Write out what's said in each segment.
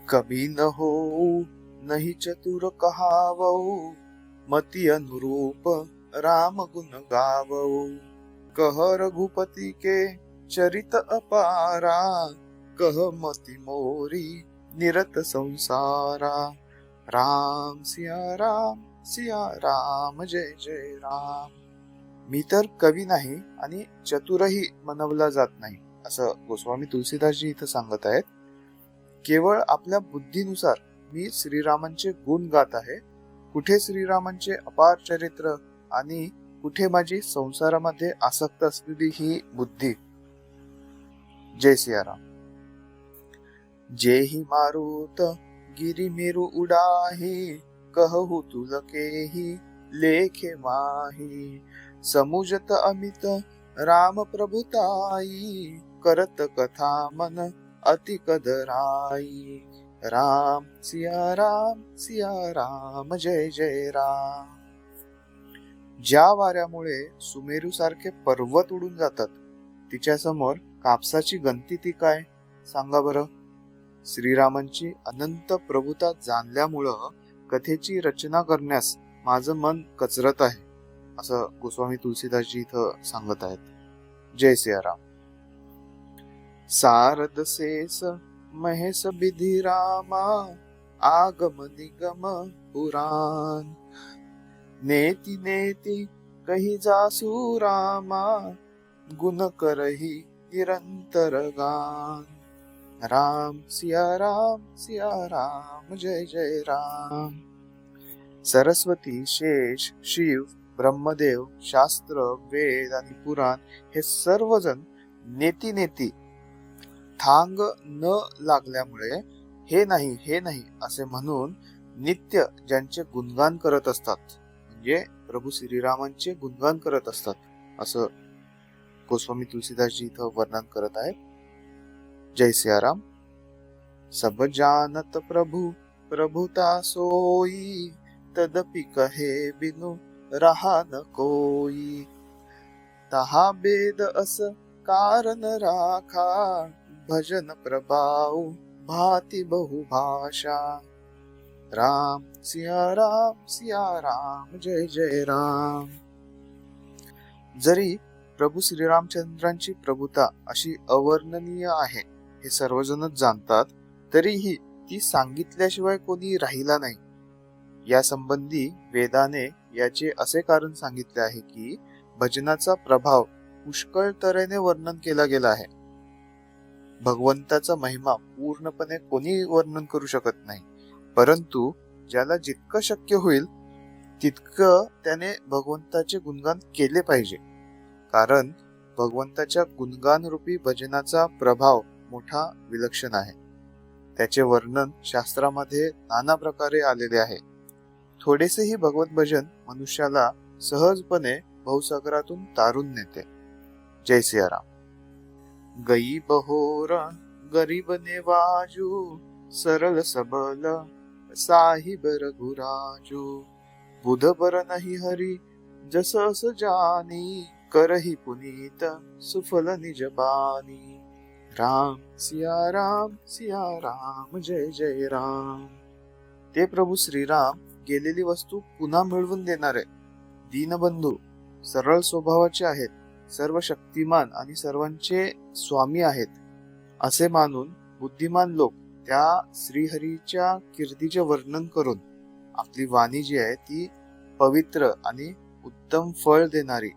कभी न हो नहीं चतुर कहावो, मति अनुरूप राम गुण गावो। कह रघुपति के चरित अपारा, कह मति मोरी निरत संसारा। राम सिया राम जय जय राम। मी तर कवी नाही आणि चतुरही मनवला जात नाही, असं गोस्वामी तुलसीदासजी इथं सांगत आहेत. केवळ आपल्या बुद्धीनुसार मी श्रीरामांचे गुण गात आहे. कुठे श्रीरामांचे अपार चरित्र आणि कुठे माझी संसारामध्ये आसक्त असलेली ही बुद्धी. जय सियाराम. जेहि मारुत गिरी मेरु उडाही, कहु तुलकेहि लेखे माही। समुजत अमित राम प्रभुताई, करत कथा मन अति कदराई। राम सिया राम जय जय राम. ज्या वाऱ्यामुळे सुमेरू सारखे पर्वत उडून जातात, तिच्या समोर कापसाची गंती ती काय, सांगा बरं. श्रीरामांची अनंत प्रभुता जाणल्यामुळं कथेची रचना करण्यास माझं मन कचरत आहे, असं गोस्वामी तुलसीदासजी इथं सांगत आहेत. जय सियाराम. सारद शेष महेश विधी रामा, आगम निगम पुराण। नेति नेति कही जासु रामा, गुण करही निरंतर गान। राम सिया राम जय जय राम. सरस्वती, शेष, शिव, ब्रह्मदेव, शास्त्र, वेद आणि पुराण हे सर्वजण नेती नेती थांग न लागल्यामुळे हे नाही असे म्हणून नित्य ज्यांचे गुणगान करत असतात, म्हणजे प्रभू श्रीरामांचे गुणगान करत असतात, असं गोस्वामी तुलसीदासजी इथं वर्णन करत आहेत. जय सियाराम. सब जानत प्रभु प्रभुता सोई, तदपि कहे बिनु रहा न कोई। तहा बेद अस कारण राखा, भजन प्रभाव भाति बहुभाषा। राम सिया राम जय जय राम. जरी प्रभू श्रीरामचंद्रांची प्रभुता अशी अवर्णनीय आहे हे सर्वजणच जाणतात, तरीही ती सांगितल्याशिवाय कोणी राहिला नाही. या संबंधी वेदाने याचे असे कारण सांगितले आहे की भजनाचा प्रभाव पुष्कळ तऱ्हेने वर्णन केला गेला आहे. भगवंताचा महिमा पूर्णपणे कोणी वर्णन करू शकत नाही, परंतु ज्याला जितकं शक्य होईल तितकं त्याने भगवंताचे गुणगान केले पाहिजे, कारण भगवंताच्या गुणगान रूपी भजनाचा प्रभाव मोठा विलक्षण आहे. त्याचे वर्णन शास्त्रामध्ये नाना प्रकारे आलेले आहे. थोडेसेही भगवत भजन मनुष्याला सहजपणे भवसागरातून तारून नेते. जय सियाराम. गई बहोर गरीब नेवाजू, सरल सबल साहिब रघुराजू। बुध बर नहीं हरी जस अस जानी, करही पुनीत सुफल निज बानी। राम सिया राम जय जय राम. ते प्रभू श्रीराम गेलेली वस्तू पुन्हा मिळवून देणारे दीनबंधू, सरळ स्वभावाचे आहेत, सर्व शक्तिमान आणि सर्वांचे स्वामी आहेत, असे मानून बुद्धिमान लोक त्या श्रीहरीच्या कीर्तीचे वर्णन करून आपली वाणी जी आहे ती पवित्र आणि उत्तम फळ देणारी,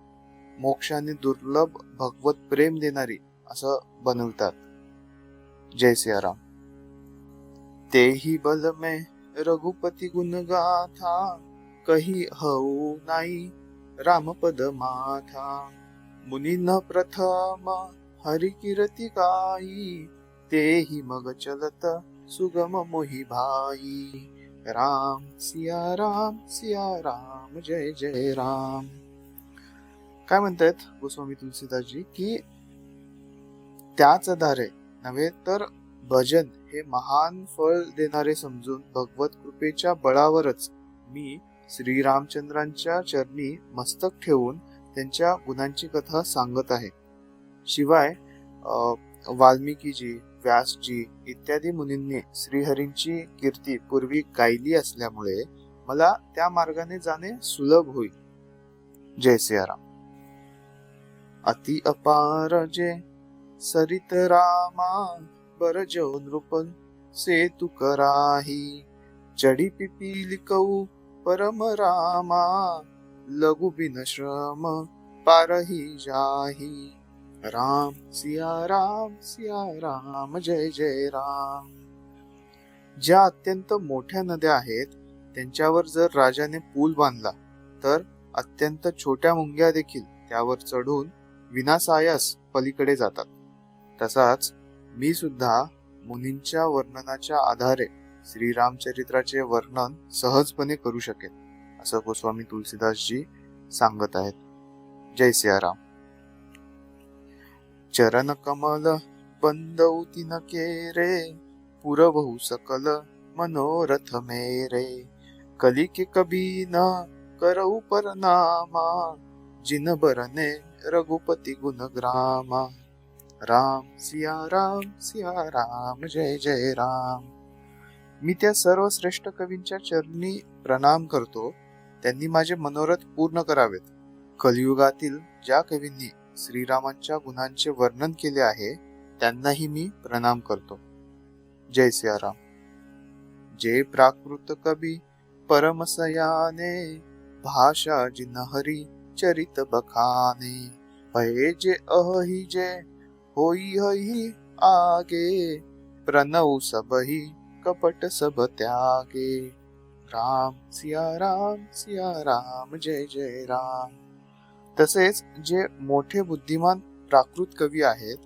मोक्षाने दुर्लभ भगवत प्रेम देणारी असं बनवतात. जय सियाराम. तेही बल में रघुपति गुण गाथा, कही हऊ नाही रामपद माथा। मुनि न प्रथम हरि कीर्ति गाई, तेही मग चलत सुगम मोहि भाई। राम सिया राम जय जय राम. काय म्हणतात गोस्वामी तुलसीदासजी की त्याच आधारे नव्हे तर भजन हे महान फळ देणारे समजून भगवत कृपेच्या बळावरच मी श्रीरामचंद्रांच्या चरणी मस्तक ठेवून त्यांच्या गुणांची कथा सांगत आहे. शिवाय वाल्मिकीजी, व्यासजी इत्यादी मुनींनी श्रीहरींची कीर्ती पूर्वी गायली असल्यामुळे मला त्या मार्गाने जाणे सुलभ होईल. जय सियाराम. अति अपार जे सरित रामा, बरजो नृप सेतु कराही. चढी पिपीलिकऊ परम रामा, लघु बिन श्रम पारही जाही. राम सिया राम जय जय राम. ज्या अत्यंत मोठ्या नद्या आहेत त्यांच्यावर जर राजाने पूल बांधला तर अत्यंत छोट्या मुंग्या देखील त्यावर चढून विनासायास पलीकडे जातात. तसाच मी सुद्धा मुनींच्या वर्णनाच्या आधारे श्रीरामचरित्राचे वर्णन सहजपणे करू शकेन, असं गोस्वामी तुलसीदासजी सांगत आहेत. जय सियाराम. चरण कमल बंदौ तिन केरे, पुरवहु सकल मनोरथ मेरे. कली के कभी न करऊ परनामा, जिन बरने रघुपति गुण ग्रामा. राम सिया राम जय जय राम. मी त्या सर्व श्रेष्ठ कवींच्या चरणी प्रणाम करतो. त्यांनी माझे मनोरथ पूर्ण करावेत. कलियुगातील ज्या कवींनी श्रीरामांच्या गुणांचे वर्णन केले आहे त्यांनाही मी प्रणाम करतो. जय सियाराम. जे प्राकृत कवी परमसयाने, भाषा जिन हरी चरित बखाने. भये जे अहि जे होई हई आगे, प्रणव सबही कपट सब त्यागे. राम सिया राम जय जय राम. तसेच जे मोठे बुद्धिमान प्राकृत कवी आहेत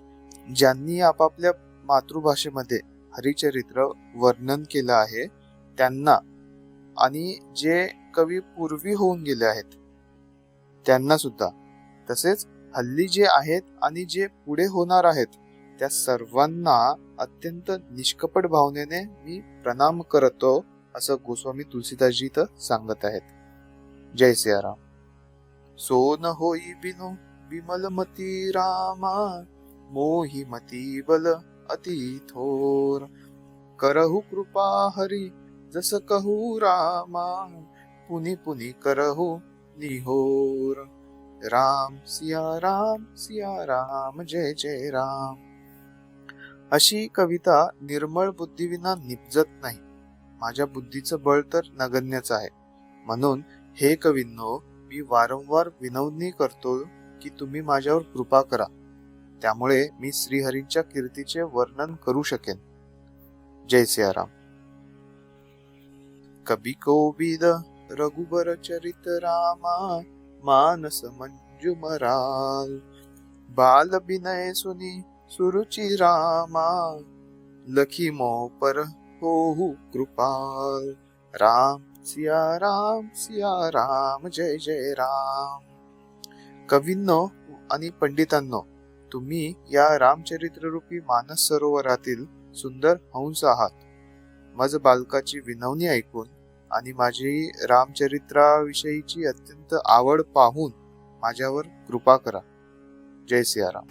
ज्यांनी आपापल्या मातृभाषेमध्ये हरिचरित्र वर्णन केलं आहे त्यांना, आणि जे कवी पूर्वी होऊन गेले आहेत त्यांना सुद्धा, तसेच हल्ली जे आहेत आणि जे पुढे होणार आहेत त्या सर्वांना अत्यंत निष्कपट भावनेने मी प्रणाम करतो, असं गोस्वामी तुलसीदासजी इथं सांगत आहेत. जय सियाराम. सोन होई बिनु विमल मती रामा, मोही मती बल अति थोर. करहु कृपा हरी जस कहू रामा, पुनि पुनि करहु निहोर. राम सिया राम जय जय राम. अशी कविता निर्मळ बुद्धीविना निपजत नाही. माझ्या बुद्धीचं बळ तर नगण्यच आहे. म्हणून हे कवींनो, मी वारंवार विनवणी करतो की तुम्ही माझ्यावर कृपा करा. त्यामुळे मी श्रीहरींच्या कीर्तीचे वर्णन करू शकेन. जय सियाराम. कभी कोविद रघुबर चरित रामा, मानस मंजु मराल. बाल बिनय सुनी सुरुचि रामा, लखी मोह पर होहु कृपाल. राम सिया राम जय जय राम. कवींनो आणि पंडितांनो, तुम्ही या रामचरित्र रूपी मानस सरोवरातील सुंदर हंस आहात. माझ बालकाची विनवणी ऐकून आणि माझी रामचरित्राविषयीची अत्यंत आवड पाहून माझ्यावर कृपा करा. जय सियाराम.